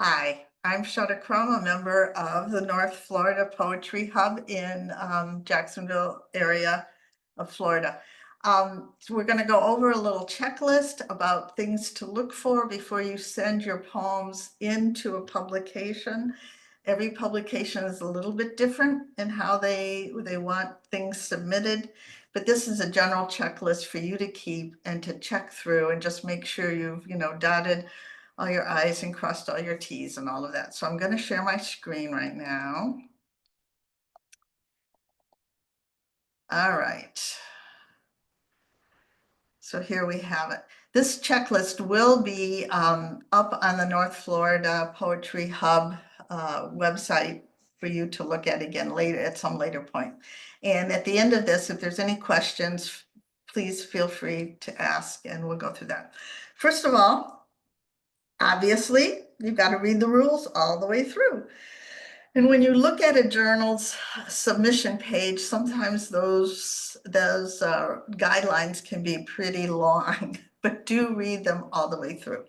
Hi, I'm Shutta Crum, a member of the North Florida Poetry Hub in Jacksonville area of Florida. So we're going to go over a little checklist about things to look for before you send your poems into a publication. Every publication is a little bit different in how they want things submitted, but this is a general checklist for you to keep and to check through and just make sure you've, dotted all your I's and crossed all your T's and all of that. So I'm going to share my screen right now. All right. So here we have it. This checklist will be up on the North Florida Poetry Hub website for you to look at again later at some later point. And at the end of this, if there's any questions, please feel free to ask and we'll go through that. First of all, obviously, you've got to read the rules all the way through. And when you look at a journal's submission page, sometimes those guidelines can be pretty long, but do read them all the way through.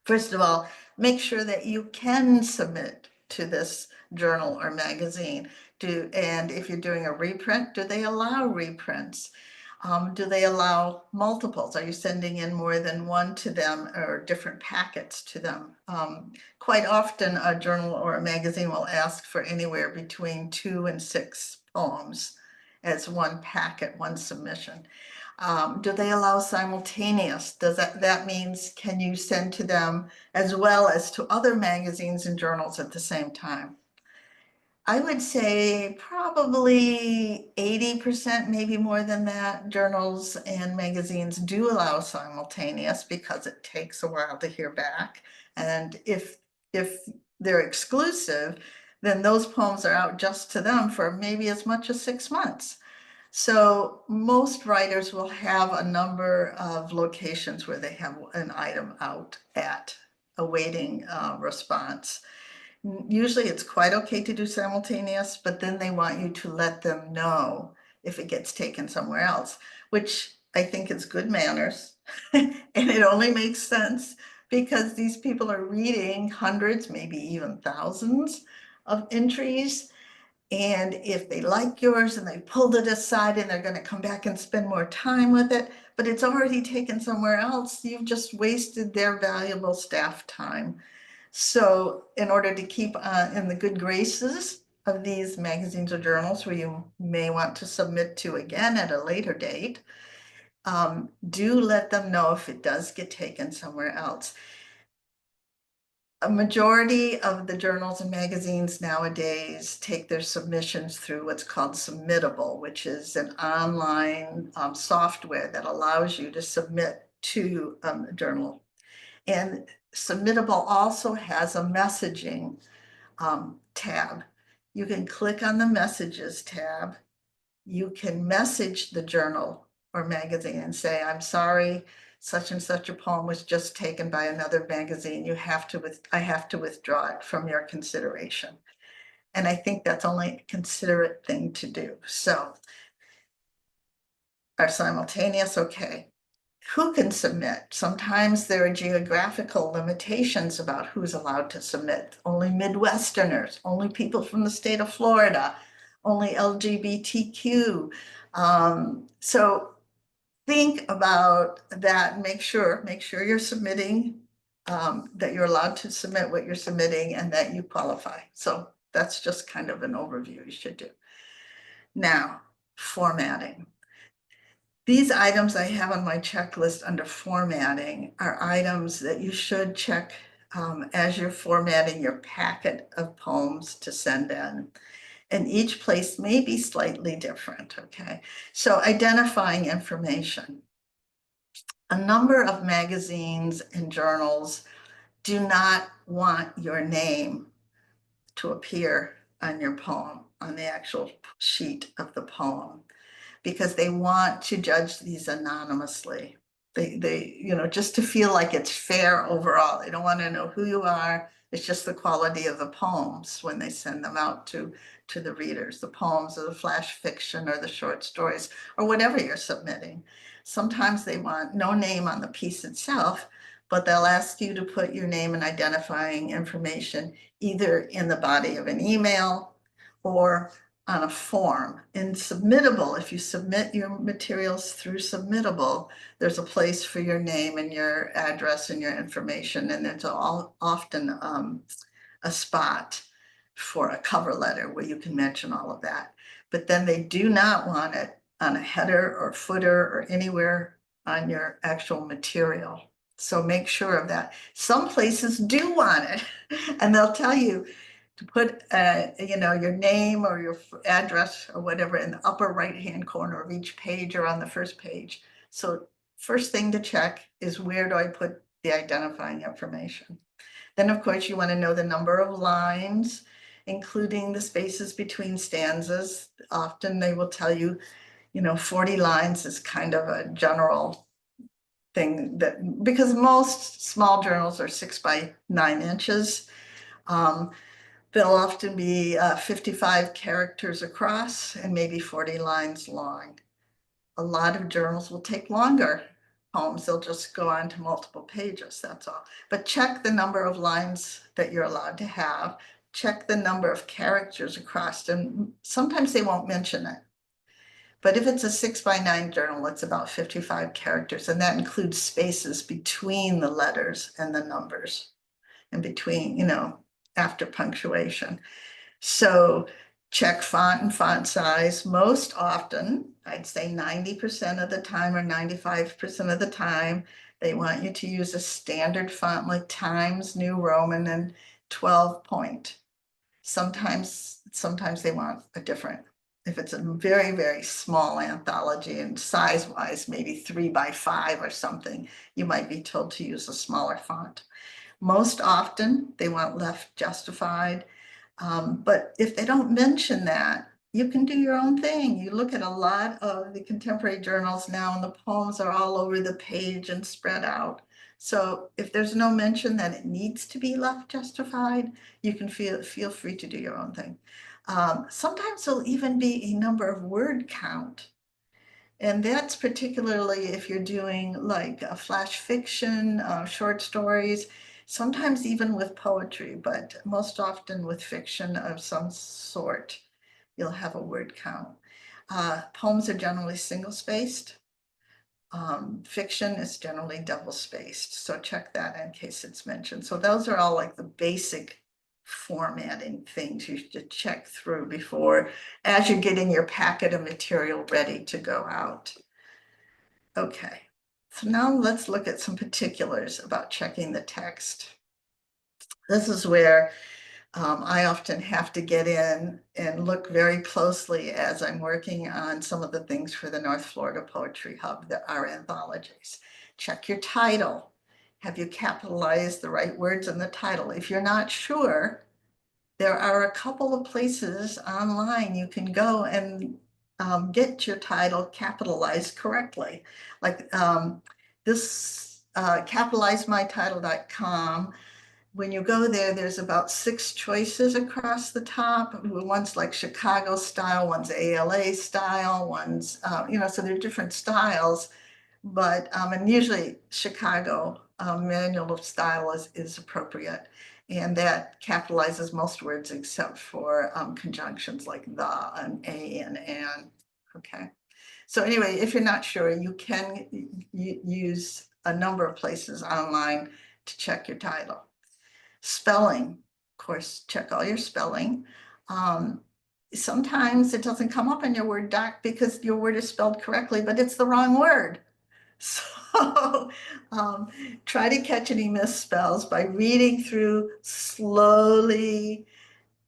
First of all, make sure that you can submit to this journal or magazine. And if you're doing a reprint, do they allow reprints? Do they allow multiples? Are you sending in more than one to them or different packets to them? Quite often a journal or a magazine will ask for anywhere between 2 and 6 poems as one packet, one submission. Do they allow simultaneous? That means can you send to them as well as to other magazines and journals at the same time? I would say probably 80%, maybe more than that, journals and magazines do allow simultaneous because it takes a while to hear back. And if they're exclusive, then those poems are out just to them for maybe as much as 6 months. So most writers will have a number of locations where they have an item out at awaiting response. Usually it's quite okay to do simultaneous, but then they want you to let them know if it gets taken somewhere else, which I think is good manners. And it only makes sense because these people are reading hundreds, maybe even thousands of entries. And if they like yours and they pulled it aside and they're going to come back and spend more time with it, but it's already taken somewhere else, you've just wasted their valuable staff time. So in order to keep in the good graces of these magazines or journals where you may want to submit to again at a later date, do let them know if it does get taken somewhere else. A majority of the journals and magazines nowadays take their submissions through what's called Submittable, which is an online software that allows you to submit to a journal. And Submittable also has a messaging tab. You can click on the messages tab. You can message the journal or magazine and say, I'm sorry, such and such a poem was just taken by another magazine. I have to withdraw it from your consideration. And I think that's only a considerate thing to do. So are simultaneous okay? Who can submit? Sometimes there are geographical limitations about who's allowed to submit. Only Midwesterners, only people from the state of Florida, only LGBTQ. So think about that. Make sure you're submitting, that you're allowed to submit what you're submitting and that you qualify. So that's just kind of an overview you should do. Now, formatting. These items I have on my checklist under formatting are items that you should check as you're formatting your packet of poems to send in. And each place may be slightly different, okay? So identifying information. A number of magazines and journals do not want your name to appear on your poem, on the actual sheet of the poem, because they want to judge these anonymously. They just to feel like it's fair overall. They don't want to know who you are. It's just the quality of the poems when they send them out to the readers, the poems or the flash fiction or the short stories or whatever you're submitting. Sometimes they want no name on the piece itself, but they'll ask you to put your name and identifying information either in the body of an email or on a form. In Submittable, if you submit your materials through Submittable, there's a place for your name and your address and your information, and there's often a spot for a cover letter where you can mention all of that. But then they do not want it on a header or footer or anywhere on your actual material. So make sure of that. Some places do want it, and they'll tell you to put, your name or your address or whatever in the upper right-hand corner of each page or on the first page. So first thing to check is, where do I put the identifying information? Then, of course, you want to know the number of lines, including the spaces between stanzas. Often they will tell you, 40 lines is kind of a general thing, that because most small journals are 6 by 9 inches. They'll often be 55 characters across and maybe 40 lines long. A lot of journals will take longer poems. They'll just go on to multiple pages, that's all. But check the number of lines that you're allowed to have. Check the number of characters across, and sometimes they won't mention it. But if it's a 6 by 9 journal, it's about 55 characters, and that includes spaces between the letters and the numbers, and between, after punctuation. So check font and font size. Most often, I'd say 90% of the time or 95% of the time, they want you to use a standard font like Times New Roman and 12 point. Sometimes they want a different. If it's a very, very small anthology and size-wise, maybe 3 by 5 or something, you might be told to use a smaller font. Most often, they want left justified. But if they don't mention that, you can do your own thing. You look at a lot of the contemporary journals now, and the poems are all over the page and spread out. So if there's no mention that it needs to be left justified, you can feel free to do your own thing. Sometimes there'll even be a number of word count. And that's particularly if you're doing like a flash fiction, short stories, sometimes even with poetry, but most often with fiction of some sort, you'll have a word count. Poems are generally single-spaced. Fiction is generally double-spaced, so check that in case it's mentioned. So those are all like the basic formatting things you should check through before, as you're getting your packet of material ready to go out. Okay, so now let's look at some particulars about checking the text. This is where I often have to get in and look very closely as I'm working on some of the things for the North Florida Poetry Hub, that are anthologies. Check your title. Have you capitalized the right words in the title? If you're not sure, there are a couple of places online you can go and get your title capitalized correctly. Like this capitalizemytitle.com. When you go there, there's about 6 choices across the top. One's like Chicago style, one's ALA style, one's, so there are different styles. But, and usually Chicago manual of style is appropriate. And that capitalizes most words except for conjunctions like the and a and an. Okay. So anyway, if you're not sure, you can use a number of places online to check your title. Spelling, of course, check all your spelling. Sometimes it doesn't come up in your Word doc because your word is spelled correctly, but it's the wrong word. So try to catch any misspells by reading through slowly,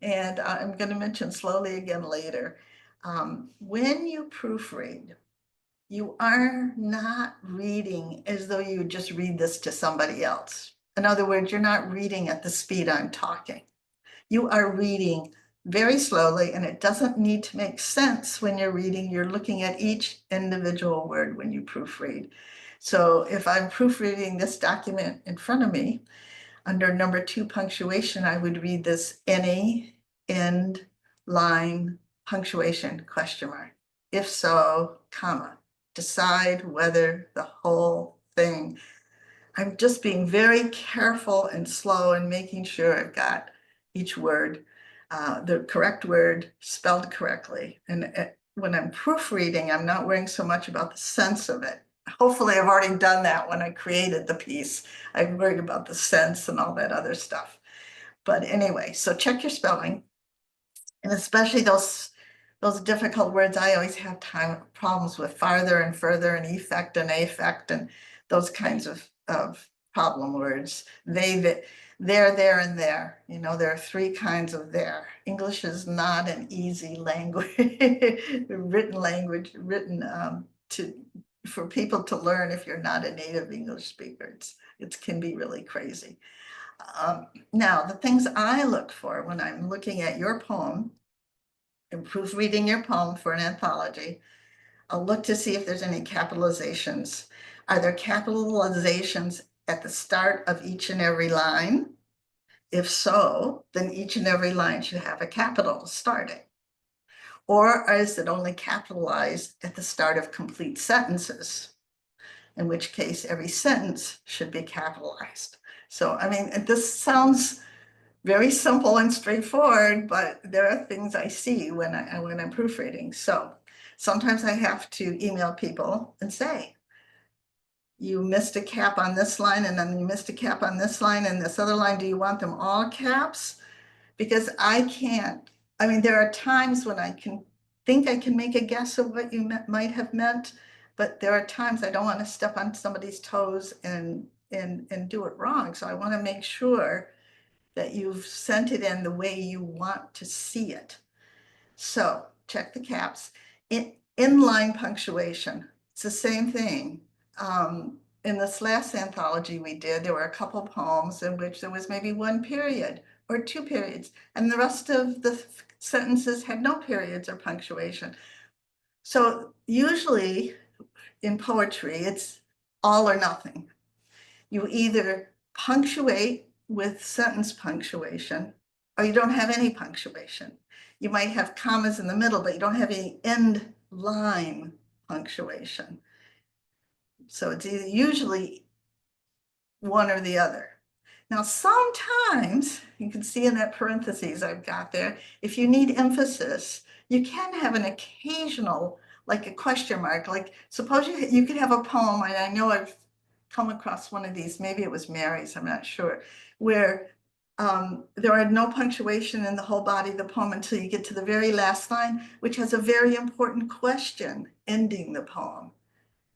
and I'm going to mention slowly again later. When you proofread, you are not reading as though you would just read this to somebody else. In other words, you're not reading at the speed I'm talking. You are reading very slowly, and it doesn't need to make sense when you're reading. You're looking at each individual word when you proofread. So if I'm proofreading this document in front of me, under number 2 punctuation, I would read this any, end, line, punctuation, question mark. If so, comma, decide whether the whole thing I'm just being very careful and slow and making sure I've got each word, the correct word spelled correctly. And when I'm proofreading, I'm not worrying so much about the sense of it. Hopefully I've already done that when I created the piece. I'm worried about the sense and all that other stuff. But anyway, so check your spelling. And especially those difficult words, I always have problems with farther and further and effect and affect and those kinds of problem words. There, and there. You know, there are three kinds of there. English is not an easy language, written for people to learn if you're not a native English speaker. It can be really crazy. Now, the things I look for when I'm looking at your poem and proofreading your poem for an anthology, I'll look to see if there's any capitalizations. Are there capitalizations at the start of each and every line? If so, then each and every line should have a capital starting. Or is it only capitalized at the start of complete sentences? In which case every sentence should be capitalized. So, I mean, this sounds very simple and straightforward, but there are things I see when I'm proofreading. So sometimes I have to email people and say, you missed a cap on this line, and then you missed a cap on this line and this other line. Do you want them all caps? Because I can't, I mean, there are times when I can think I can make a guess of what you might have meant, but there are times I don't want to step on somebody's toes and do it wrong. So I want to make sure that you've sent it in the way you want to see it. So check the caps. Inline punctuation, it's the same thing. In this last anthology we did, there were a couple poems in which there was maybe one period or two periods, and the rest of the sentences had no periods or punctuation. So usually in poetry, it's all or nothing. You either punctuate with sentence punctuation, or you don't have any punctuation. You might have commas in the middle, but you don't have any end line punctuation. So it's usually one or the other. Now, sometimes you can see in that parentheses I've got there, if you need emphasis, you can have an occasional, like a question mark. Like suppose you could have a poem, and I know I've come across one of these, maybe it was Mary's, I'm not sure, where there are no punctuation in the whole body of the poem until you get to the very last line, which has a very important question ending the poem.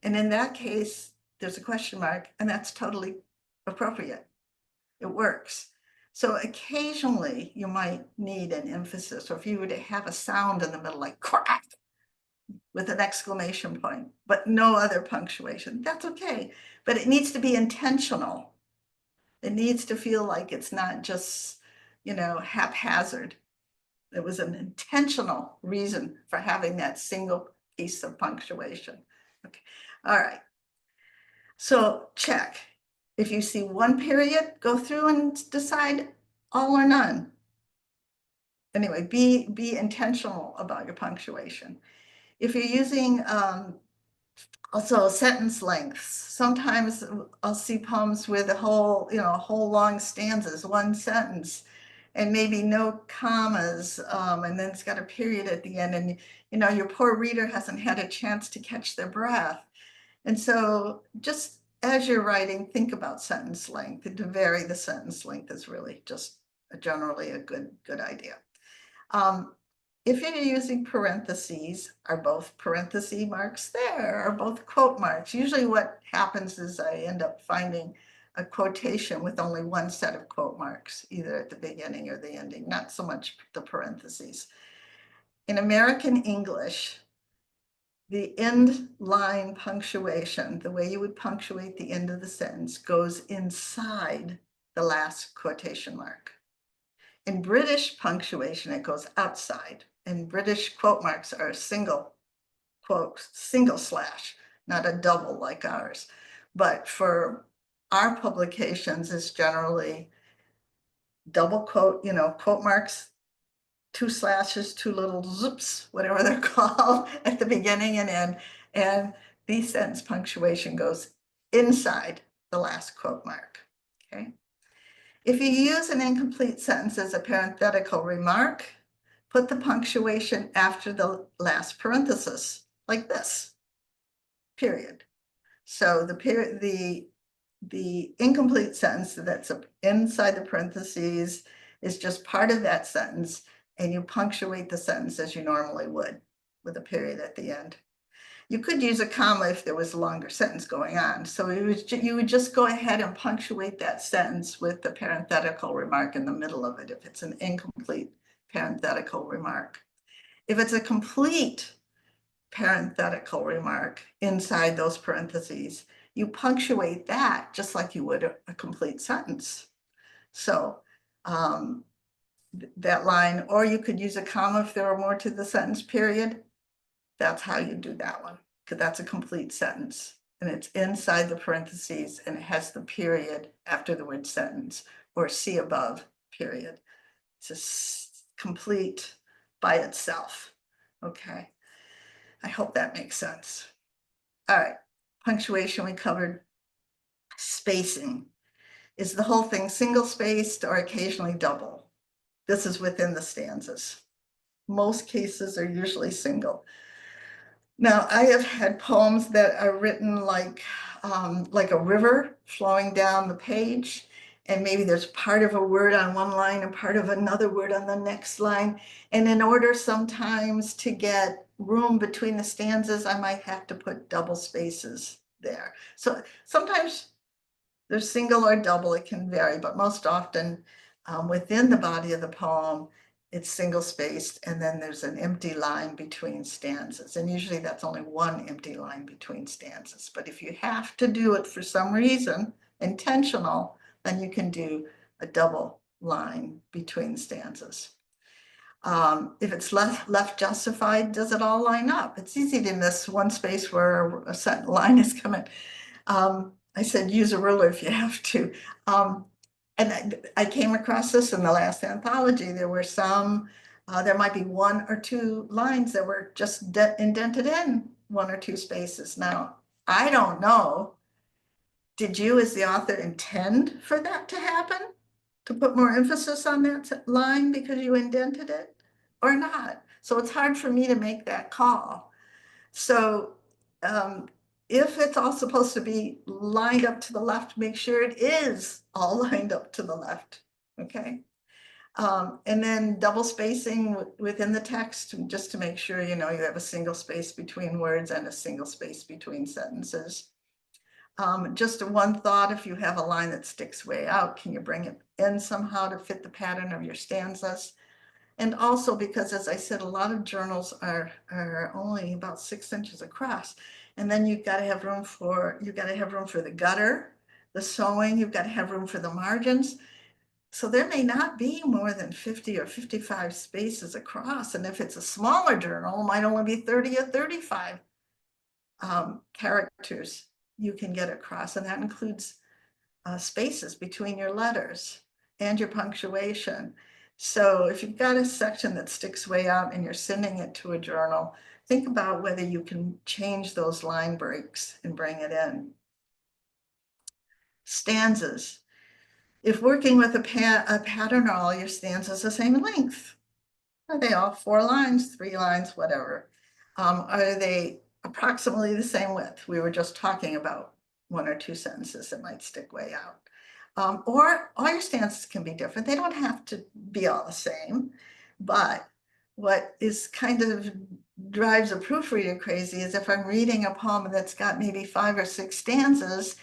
And in that case, there's a question mark, and that's totally appropriate. It works. So occasionally you might need an emphasis, or if you were to have a sound in the middle, like crack, with an exclamation point, but no other punctuation, that's okay. But it needs to be intentional. It needs to feel like it's not just, you know, haphazard. There was an intentional reason for having that single piece of punctuation. Okay, all right. So check. If you see one period, go through and decide all or none. Anyway, be intentional about your punctuation. If you're using also sentence lengths, sometimes I'll see poems with a whole long stanzas, one sentence, and maybe no commas, and then it's got a period at the end, and you know your poor reader hasn't had a chance to catch their breath. And so just as you're writing, think about sentence length. And to vary the sentence length is really just generally a good idea. If you're using parentheses, are both parenthesis marks there? Are both quote marks? Usually what happens is I end up finding a quotation with only one set of quote marks, either at the beginning or the ending, not so much the parentheses. In American English, the end line punctuation, the way you would punctuate the end of the sentence, goes inside the last quotation mark. In British punctuation, it goes outside, and British quote marks are single quote, single slash, not a double like ours. But for our publications, it's generally double quote, you know, quote marks, two slashes, two little zips, whatever they're called, at the beginning and end. And the sentence punctuation goes inside the last quote mark, okay? If you use an incomplete sentence as a parenthetical remark, put the punctuation after the last parenthesis, like this, period. So the incomplete sentence that's inside the parentheses is just part of that sentence, and you punctuate the sentence as you normally would, with a period at the end. You could use a comma if there was a longer sentence going on. So you would just go ahead and punctuate that sentence with the parenthetical remark in the middle of it if it's an incomplete parenthetical remark. If it's a complete parenthetical remark inside those parentheses, you punctuate that just like you would a complete sentence. So that line, or you could use a comma if there were more to the sentence period. That's how you do that one, because that's a complete sentence and it's inside the parentheses and it has the period after the word sentence, or see above, period. It's just complete by itself. Okay. I hope that makes sense. All right. Punctuation we covered. Spacing. Is the whole thing single spaced or occasionally double? This is within the stanzas. Most cases are usually single. Now, I have had poems that are written like a river flowing down the page, and maybe there's part of a word on one line and part of another word on the next line. And in order sometimes to get room between the stanzas, I might have to put double spaces there. So sometimes they're single or double, it can vary, but most often within the body of the poem, it's single spaced, and then there's an empty line between stanzas. And usually that's only one empty line between stanzas. But if you have to do it for some reason, intentional, then you can do a double line between stanzas. If it's left justified, does it all line up? It's easy to miss one space where a sentence line is coming. I said, use a ruler if you have to. And I came across this in the last anthology. There were some, there might be one or two lines that were just indented in one or two spaces. Now, I don't know. Did you as the author intend for that to happen? To put more emphasis on that line because you indented it or not? So it's hard for me to make that call. So if it's all supposed to be lined up to the left, make sure it is all lined up to the left, okay? And then double spacing within the text, just to make sure, you know, you have a single space between words and a single space between sentences. Just one thought, if you have a line that sticks way out, can you bring it in somehow to fit the pattern of your stanzas? And also because, as I said, a lot of journals are only about 6 inches across. And then you've got to have room for, the gutter, the sewing, you've got to have room for the margins. So there may not be more than 50 or 55 spaces across. And if it's a smaller journal, it might only be 30 or 35 characters you can get across. And that includes spaces between your letters and your punctuation. So if you've got a section that sticks way out and you're sending it to a journal, think about whether you can change those line breaks and bring it in. Stanzas. If working with a pattern, are all your stanzas the same length? Are they all 4 lines, 3 lines, whatever? Are they approximately the same width? We were just talking about 1 or 2 sentences that might stick way out. Or all your stanzas can be different. They don't have to be all the same, but what is kind of drives a proofreader crazy is if I'm reading a poem that's got maybe 5 or 6 stanzas,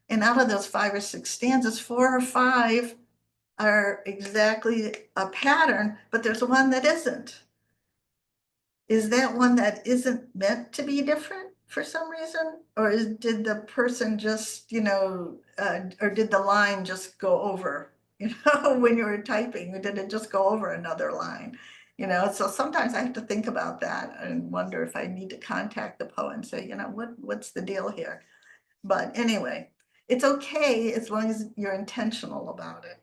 and out of those 5 or 6 stanzas, 4 or 5 are exactly a pattern, but there's one that isn't. Is that one that isn't meant to be different for some reason? Or did the person just, you know, or did the line just go over, you know, when you were typing, or did it just go over another line? You know, so sometimes I have to think about that and wonder if I need to contact the poet and say, you know, what's the deal here? But anyway, it's okay as long as you're intentional about it.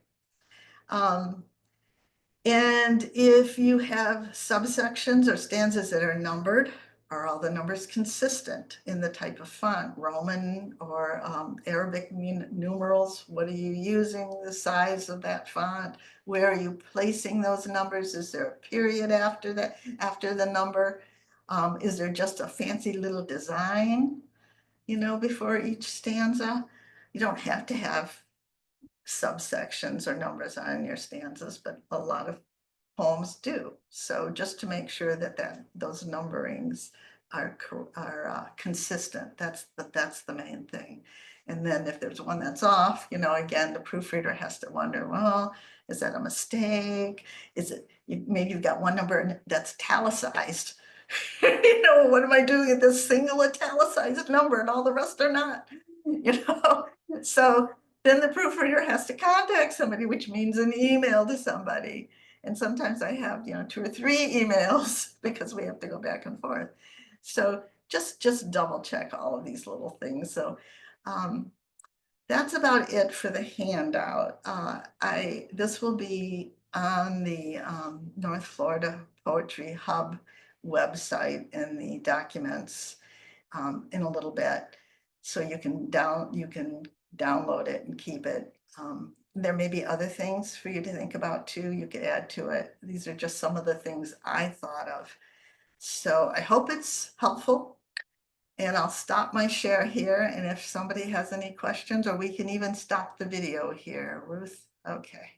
And if you have subsections or stanzas that are numbered, Are all the numbers consistent in the type of font, Roman or Arabic numerals? What are you using, the size of that font? Where are you placing those numbers? Is there a period after that, after the number? Is there just a fancy little design, you know, before each stanza? You don't have to have subsections or numbers on your stanzas, but a lot of poems do. So just to make sure that those numberings are consistent, that's the main thing. And then if there's one that's off, you know, again, the proofreader has to wonder, well, is that a mistake? Is it, maybe you've got one number that's italicized. You know, what am I doing at this single italicized number and all the rest are not? You know, so then the proofreader has to contact somebody, which means an email to somebody. And sometimes I have, you know, 2 or 3 emails because we have to go back and forth. So just double check all of these little things. So that's about it for the handout. This will be on the North Florida Poetry Hub website in the documents in a little bit. So you can download it and keep it. There may be other things for you to think about too. You could add to it. These are just some of the things I thought of. So I hope it's helpful. And I'll stop my share here. And if somebody has any questions, or we can even stop the video here, Ruth. Okay.